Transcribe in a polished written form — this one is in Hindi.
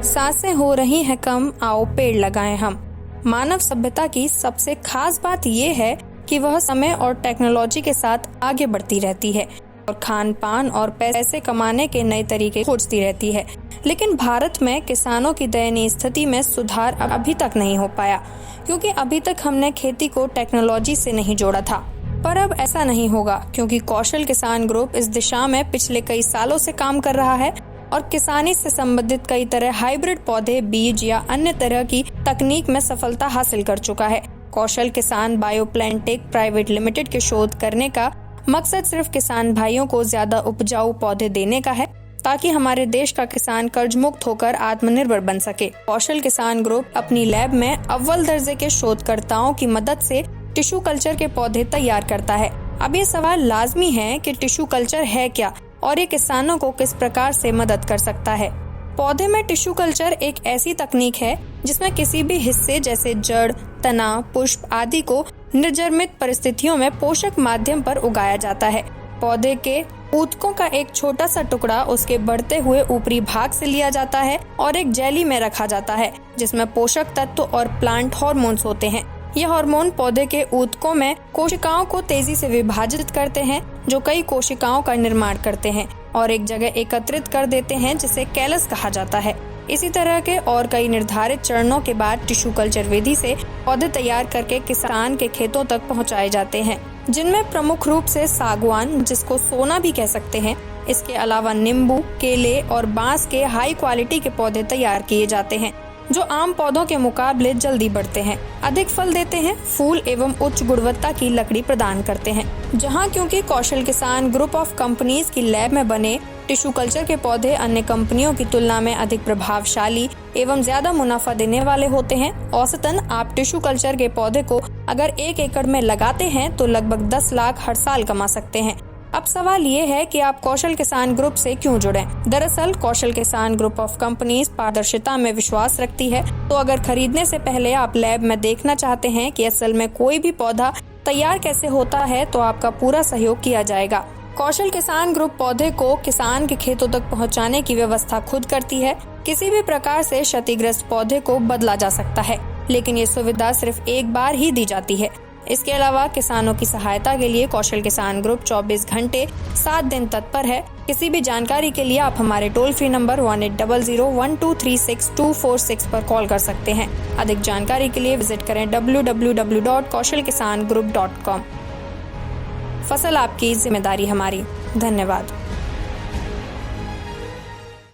सांसें हो रही हैं कम, आओ पेड़ लगाएं हम। मानव सभ्यता की सबसे खास बात ये है कि वह समय और टेक्नोलॉजी के साथ आगे बढ़ती रहती है और खान पान और पैसे कमाने के नए तरीके खोजती रहती है। लेकिन भारत में किसानों की दयनीय स्थिति में सुधार अभी तक नहीं हो पाया, क्योंकि अभी तक हमने खेती को टेक्नोलॉजी से नहीं जोड़ा था। पर अब ऐसा नहीं होगा, क्योंकि कौशल किसान ग्रुप इस दिशा में पिछले कई सालों से काम कर रहा है और किसानी से संबंधित कई तरह हाइब्रिड पौधे, बीज या अन्य तरह की तकनीक में सफलता हासिल कर चुका है। कौशल किसान बायोप्लांटेक प्राइवेट लिमिटेड के शोध करने का मकसद सिर्फ किसान भाइयों को ज्यादा उपजाऊ पौधे देने का है, ताकि हमारे देश का किसान कर्ज मुक्त होकर आत्मनिर्भर बन सके। कौशल किसान ग्रुप अपनी लैब में अव्वल दर्जे के शोधकर्ताओं की मदद से टिश्यू कल्चर के पौधे तैयार करता है। अब ये सवाल लाजमी है कि टिश्यू कल्चर है क्या और ये किसानों को किस प्रकार से मदद कर सकता है। पौधे में टिश्यू कल्चर एक ऐसी तकनीक है जिसमें किसी भी हिस्से जैसे जड़, तना, पुष्प आदि को निर्जमित परिस्थितियों में पोषक माध्यम पर उगाया जाता है। पौधे के ऊतकों का एक छोटा सा टुकड़ा उसके बढ़ते हुए ऊपरी भाग से लिया जाता है और एक जेली में रखा जाता है, जिसमें पोषक तत्व और प्लांट हार्मोन्स होते हैं। ये हार्मोन पौधे के ऊतकों में कोशिकाओं को तेजी से विभाजित करते हैं, जो कई कोशिकाओं का निर्माण करते हैं और एक जगह एकत्रित कर देते हैं, जिसे कैलस कहा जाता है। इसी तरह के और कई निर्धारित चरणों के बाद टिश्यू कल्चर विधि से पौधे तैयार करके किसान के खेतों तक पहुंचाए जाते हैं, जिनमें प्रमुख रूप से सागवान, जिसको सोना भी कह सकते हैं, इसके अलावा नींबू, केले और बांस के हाई क्वालिटी के पौधे तैयार किए जाते हैं, जो आम पौधों के मुकाबले जल्दी बढ़ते हैं, अधिक फल देते हैं, फूल एवं उच्च गुणवत्ता की लकड़ी प्रदान करते हैं। जहां क्योंकि कौशल किसान ग्रुप ऑफ कंपनीज की लैब में बने टिश्यू कल्चर के पौधे अन्य कंपनियों की तुलना में अधिक प्रभावशाली एवं ज्यादा मुनाफा देने वाले होते हैं। औसतन आप टिश्यू कल्चर के पौधे को अगर 1 एकड़ में लगाते हैं तो लगभग 10 लाख हर साल कमा सकते हैं। अब सवाल ये है कि आप कौशल किसान ग्रुप से क्यों जुड़ें? दरअसल कौशल किसान ग्रुप ऑफ कंपनीज पारदर्शिता में विश्वास रखती है, तो अगर खरीदने से पहले आप लैब में देखना चाहते हैं कि असल में कोई भी पौधा तैयार कैसे होता है, तो आपका पूरा सहयोग किया जाएगा। कौशल किसान ग्रुप पौधे को किसान के खेतों तक पहुंचाने की व्यवस्था खुद करती है। किसी भी प्रकार से क्षतिग्रस्त पौधे को बदला जा सकता है, लेकिन ये सुविधा सिर्फ एक बार ही दी जाती है। इसके अलावा किसानों की सहायता के लिए कौशल किसान ग्रुप 24 घंटे 7 दिन तत्पर है। किसी भी जानकारी के लिए आप हमारे टोल फ्री नंबर 18001236 पर कॉल कर सकते हैं। अधिक जानकारी के लिए विजिट करें www.kaushalkisangroup.com। फसल आपकी, जिम्मेदारी हमारी। धन्यवाद।